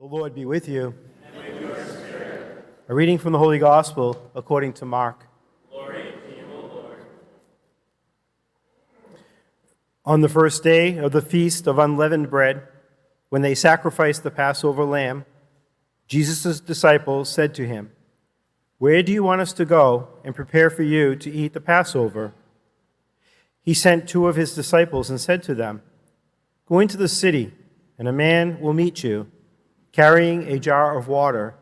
The Lord be with you. And with your spirit. A reading from the Holy Gospel according to Mark. Glory to you, O Lord. On the first day of the Feast of Unleavened Bread, when they sacrificed the Passover lamb, Jesus' disciples said to him, "Where do you want us to go and prepare for you to eat the Passover?" He sent two of his disciples and said to them, "Go into the city, and a man will meet you, carrying a jar of water.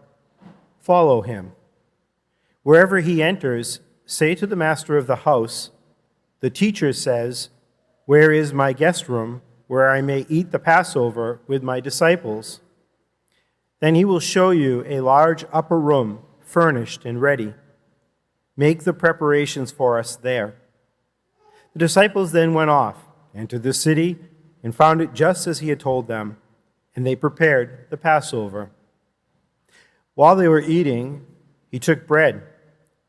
Follow him. Wherever he enters, say to the master of the house, 'The teacher says, where is my guest room, where I may eat the Passover with my disciples?' Then he will show you a large upper room, furnished and ready. Make the preparations for us there." The disciples then went off, entered the city, and found it just as he had told them, and they prepared the Passover. While they were eating, he took bread,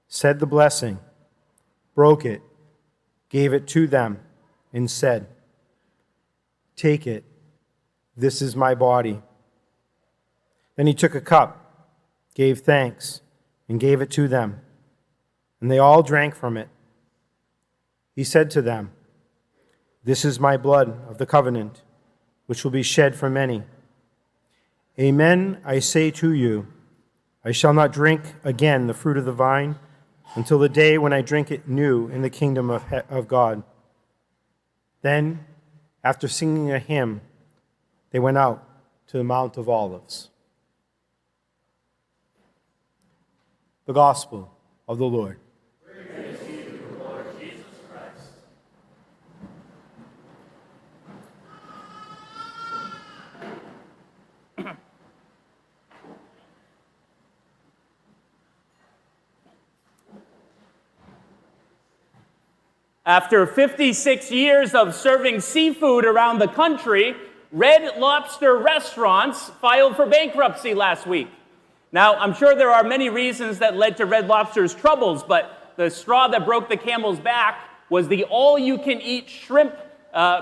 said the blessing, broke it, gave it to them, and said, "Take it, this is my body." Then he took a cup, gave thanks, and gave it to them, and they all drank from it. He said to them, "This is my blood of the covenant, which will be shed for many. Amen, I say to you, I shall not drink again the fruit of the vine until the day when I drink it new in the kingdom of God." Then, after singing a hymn, they went out to the Mount of Olives. The Gospel of the Lord. Praise to you, Lord Jesus Christ. After 56 years of serving seafood around the country, Red Lobster restaurants filed for bankruptcy last week. Now, I'm sure there are many reasons that led to Red Lobster's troubles, but the straw that broke the camel's back was the all-you-can-eat shrimp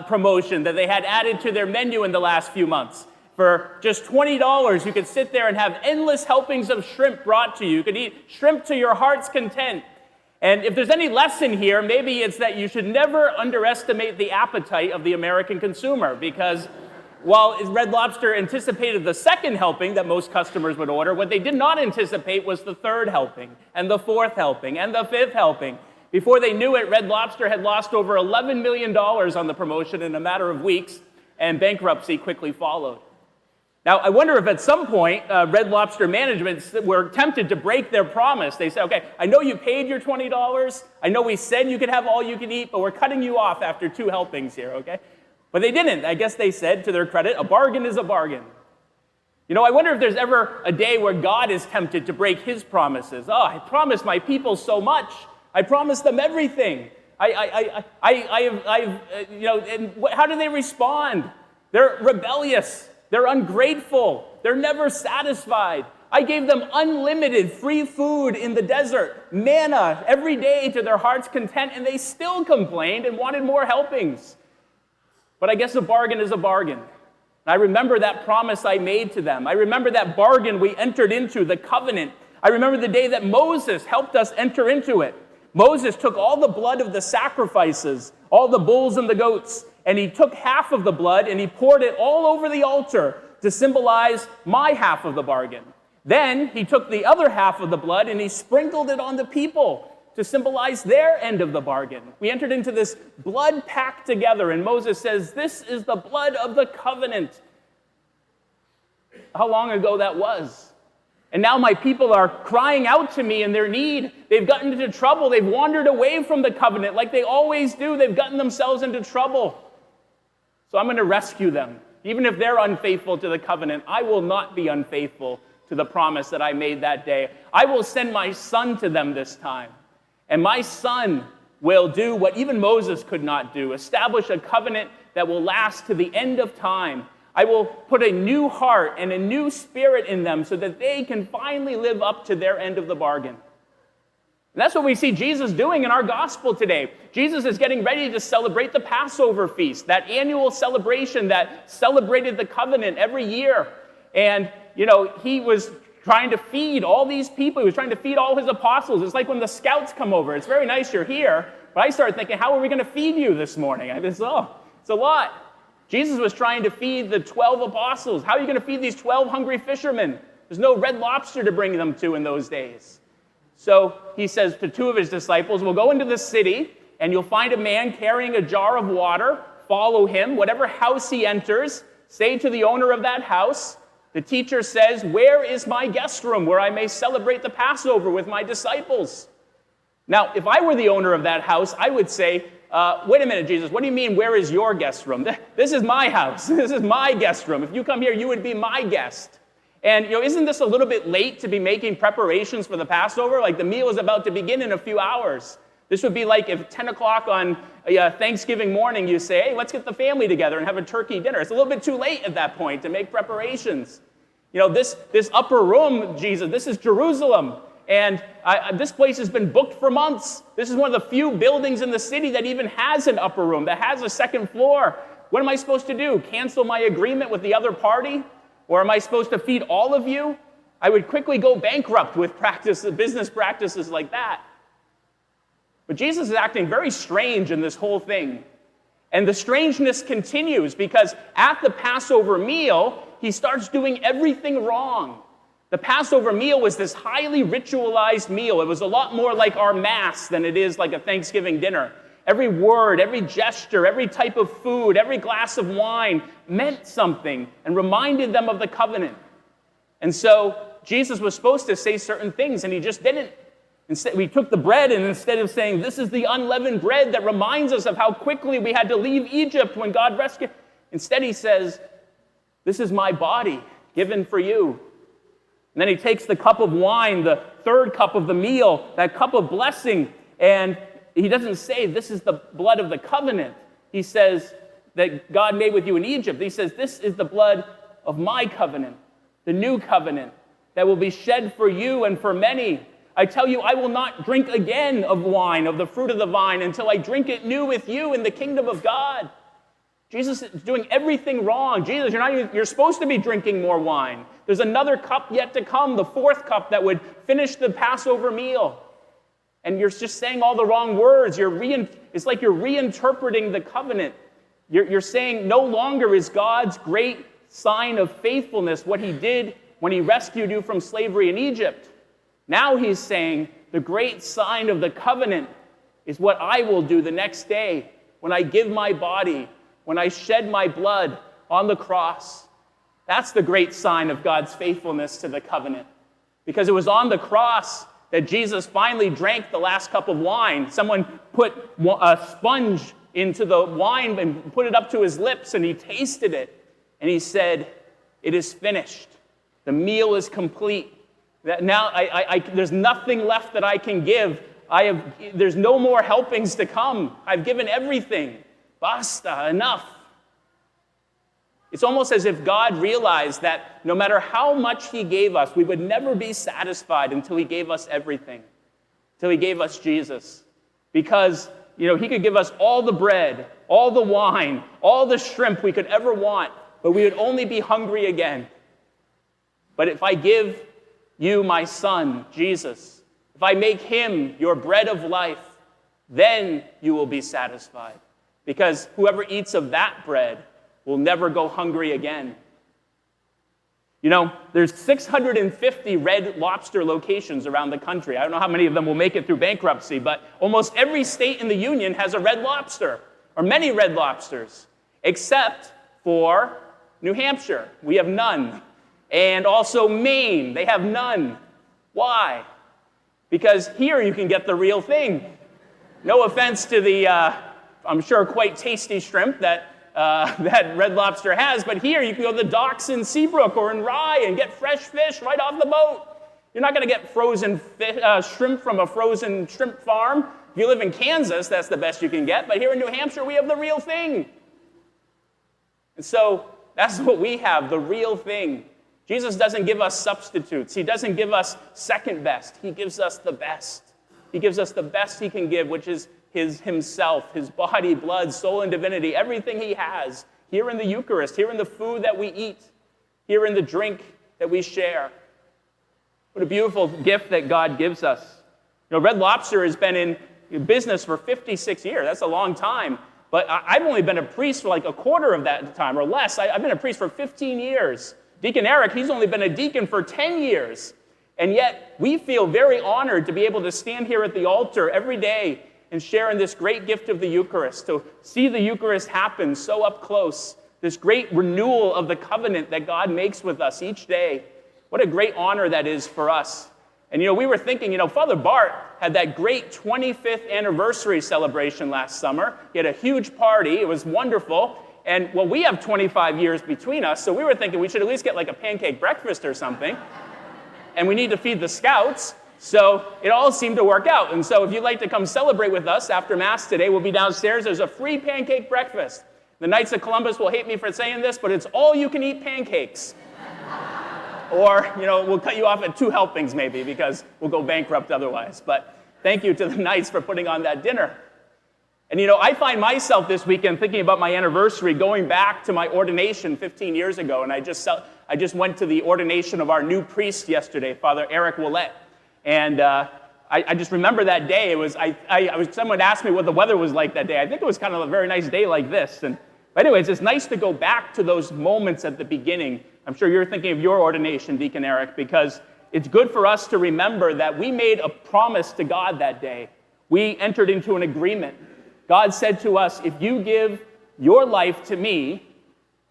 promotion that they had added to their menu in the last few months. For just $20, you could sit there and have endless helpings of shrimp brought to you. You could eat shrimp to your heart's content. And if there's any lesson here, maybe it's that you should never underestimate the appetite of the American consumer, because while Red Lobster anticipated the second helping that most customers would order, what they did not anticipate was the third helping, and the fourth helping, and the fifth helping. Before they knew it, Red Lobster had lost over $11 million on the promotion in a matter of weeks, and bankruptcy quickly followed. Now, I wonder if at some point, Red Lobster management were tempted to break their promise. They said, "Okay, I know you paid your $20. I know we said you could have all you can eat, but we're cutting you off after two helpings here, okay?" But they didn't. I guess they said, to their credit, a bargain is a bargain. You know, I wonder if there's ever a day where God is tempted to break his promises. "Oh, I promised my people so much. I promised them everything. And how do they respond? They're rebellious. They're ungrateful. They're never satisfied. I gave them unlimited free food in the desert, manna every day to their heart's content, and they still complained and wanted more helpings." But I guess a bargain is a bargain. I remember that promise I made to them. I remember that bargain we entered into, the covenant. I remember the day that Moses helped us enter into it. Moses took all the blood of the sacrifices, all the bulls and the goats, and he took half of the blood and he poured it all over the altar to symbolize my half of the bargain. Then he took the other half of the blood and he sprinkled it on the people to symbolize their end of the bargain. We entered into this blood pact together, and Moses says, "This is the blood of the covenant." How long ago that was. And now my people are crying out to me in their need. They've gotten into trouble. They've wandered away from the covenant like they always do. They've gotten themselves into trouble. So I'm going to rescue them. Even if they're unfaithful to the covenant, I will not be unfaithful to the promise that I made that day. I will send my son to them this time. And my son will do what even Moses could not do, establish a covenant that will last to the end of time. I will put a new heart and a new spirit in them so that they can finally live up to their end of the bargain. And that's what we see Jesus doing in our gospel today. Jesus is getting ready to celebrate the Passover feast, that annual celebration that celebrated the covenant every year. And he was trying to feed all these people. He was trying to feed all his apostles. It's like when the scouts come over. It's very nice you're here, but I started thinking, how are we going to feed you this morning? It's a lot. Jesus was trying to feed the 12 apostles. How are you going to feed these 12 hungry fishermen? There's no Red Lobster to bring them to in those days. So he says to two of his disciples, we'll go into the city, and you'll find a man carrying a jar of water. Follow him. Whatever house he enters, say to the owner of that house, the teacher says, where is my guest room where I may celebrate the Passover with my disciples? Now, if I were the owner of that house, I would say, wait a minute, Jesus, what do you mean, where is your guest room? This is my house. This is my guest room. If you come here, you would be my guest. And, isn't this a little bit late to be making preparations for the Passover? Like the meal is about to begin in a few hours. This would be like if 10 o'clock on Thanksgiving morning, you say, hey, let's get the family together and have a turkey dinner. It's a little bit too late at that point to make preparations. This upper room, Jesus, this is Jerusalem. And this place has been booked for months. This is one of the few buildings in the city that even has an upper room, that has a second floor. What am I supposed to do? Cancel my agreement with the other party? Or am I supposed to feed all of you? I would quickly go bankrupt with business practices like that. But Jesus is acting very strange in this whole thing. And the strangeness continues because at the Passover meal, he starts doing everything wrong. The Passover meal was this highly ritualized meal. It was a lot more like our Mass than it is like a Thanksgiving dinner. Every word, every gesture, every type of food, every glass of wine meant something and reminded them of the covenant. And so Jesus was supposed to say certain things, and he just didn't. Instead, we took the bread, and instead of saying, this is the unleavened bread that reminds us of how quickly we had to leave Egypt when God rescued, instead he says, this is my body given for you. And then he takes the cup of wine, the third cup of the meal, that cup of blessing, and he doesn't say, this is the blood of the covenant. He says that God made with you in Egypt. He says, this is the blood of my covenant, the new covenant that will be shed for you and for many. I tell you, I will not drink again of wine, of the fruit of the vine, until I drink it new with you in the kingdom of God. Jesus is doing everything wrong. Jesus, you're supposed to be drinking more wine. There's another cup yet to come, the fourth cup that would finish the Passover meal. And you're just saying all the wrong words. It's like you're reinterpreting the covenant. You're saying no longer is God's great sign of faithfulness what he did when he rescued you from slavery in Egypt. Now he's saying the great sign of the covenant is what I will do the next day when I give my body, when I shed my blood on the cross. That's the great sign of God's faithfulness to the covenant. Because it was on the cross that Jesus finally drank the last cup of wine. Someone put a sponge into the wine and put it up to his lips, and he tasted it. And he said, it is finished. The meal is complete. Now there's nothing left that I can give. There's no more helpings to come. I've given everything. Basta, enough. It's almost as if God realized that no matter how much he gave us, we would never be satisfied until he gave us everything, until he gave us Jesus. Because, he could give us all the bread, all the wine, all the shrimp we could ever want, but we would only be hungry again. But if I give you my son, Jesus, if I make him your bread of life, then you will be satisfied. Because whoever eats of that bread will never go hungry again. There's 650 Red Lobster locations around the country. I don't know how many of them will make it through bankruptcy, but almost every state in the union has a Red Lobster, or many Red Lobsters, except for New Hampshire. We have none. And also Maine, they have none. Why? Because here you can get the real thing. No offense to the, I'm sure, quite tasty shrimp that Red Lobster has, but here you can go to the docks in Seabrook or in Rye and get fresh fish right off the boat. You're not going to get frozen shrimp from a frozen shrimp farm. If you live in Kansas, that's the best you can get, but here in New Hampshire, we have the real thing. And so that's what we have, the real thing. Jesus doesn't give us substitutes. He doesn't give us second best. He gives us the best. He gives us the best he can give, which is himself, his body, blood, soul, and divinity, everything he has, here in the Eucharist, here in the food that we eat, here in the drink that we share. What a beautiful gift that God gives us. Red Lobster has been in business for 56 years. That's a long time. But I've only been a priest for like a quarter of that time or less. I've been a priest for 15 years. Deacon Eric, he's only been a deacon for 10 years. And yet we feel very honored to be able to stand here at the altar every day and share in this great gift of the Eucharist, to see the Eucharist happen so up close, this great renewal of the covenant that God makes with us each day. What a great honor that is for us. And we were thinking, Father Bart had that great 25th anniversary celebration last summer. He had a huge party. It was wonderful. And, we have 25 years between us, so we were thinking we should at least get like a pancake breakfast or something. And we need to feed the scouts. So it all seemed to work out. And so if you'd like to come celebrate with us after Mass today, we'll be downstairs. There's a free pancake breakfast. The Knights of Columbus will hate me for saying this, but it's all you can eat pancakes. Or, we'll cut you off at 2 helpings maybe because we'll go bankrupt otherwise. But thank you to the Knights for putting on that dinner. And, I find myself this weekend thinking about my anniversary, going back to my ordination 15 years ago. And I just went to the ordination of our new priest yesterday, Father Eric Willett. And I just remember that day. Someone asked me what the weather was like that day. I think it was kind of a very nice day like this. But anyways, it's nice to go back to those moments at the beginning. I'm sure you're thinking of your ordination, Deacon Eric, because it's good for us to remember that we made a promise to God that day. We entered into an agreement. God said to us, if you give your life to me,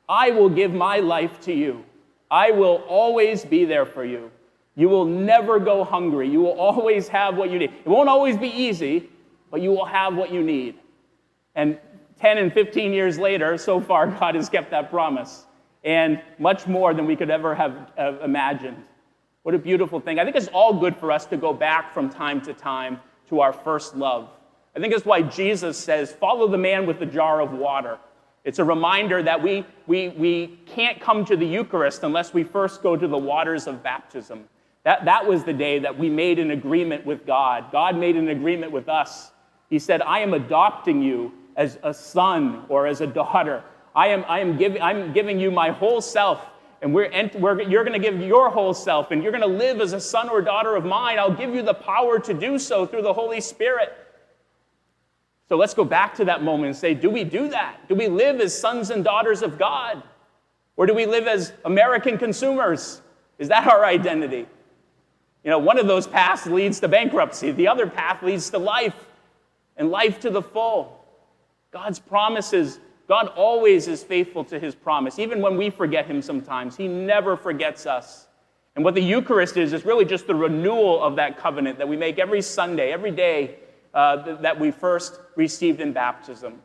I will give my life to you. I will always be there for you. You will never go hungry. You will always have what you need. It won't always be easy, but you will have what you need. And 10 and 15 years later, so far, God has kept that promise. And much more than we could ever have imagined. What a beautiful thing. I think it's all good for us to go back from time to time to our first love. I think that's why Jesus says, follow the man with the jar of water. It's a reminder that we can't come to the Eucharist unless we first go to the waters of baptism. That was the day that we made an agreement with God. God made an agreement with us. He said, I am adopting you as a son or as a daughter. I'm giving you my whole self, and you're going to give your whole self, and you're going to live as a son or daughter of mine. I'll give you the power to do so through the Holy Spirit. So let's go back to that moment and say, do we do that? Do we live as sons and daughters of God? Or do we live as American consumers? Is that our identity? One of those paths leads to bankruptcy. The other path leads to life, and life to the full. God's promises, God always is faithful to his promise. Even when we forget him sometimes, he never forgets us. And what the Eucharist is really just the renewal of that covenant that we make every Sunday, every day that we first received in baptism.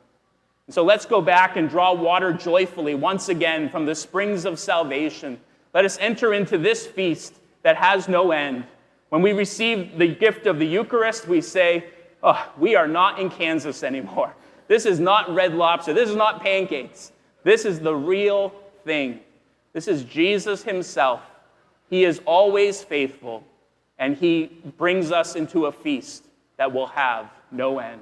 And so let's go back and draw water joyfully once again from the springs of salvation. Let us enter into this feast that has no end. When we receive the gift of the Eucharist, we say, we are not in Kansas anymore. This is not Red Lobster. This is not pancakes. This is the real thing. This is Jesus himself. He is always faithful, and he brings us into a feast that will have no end.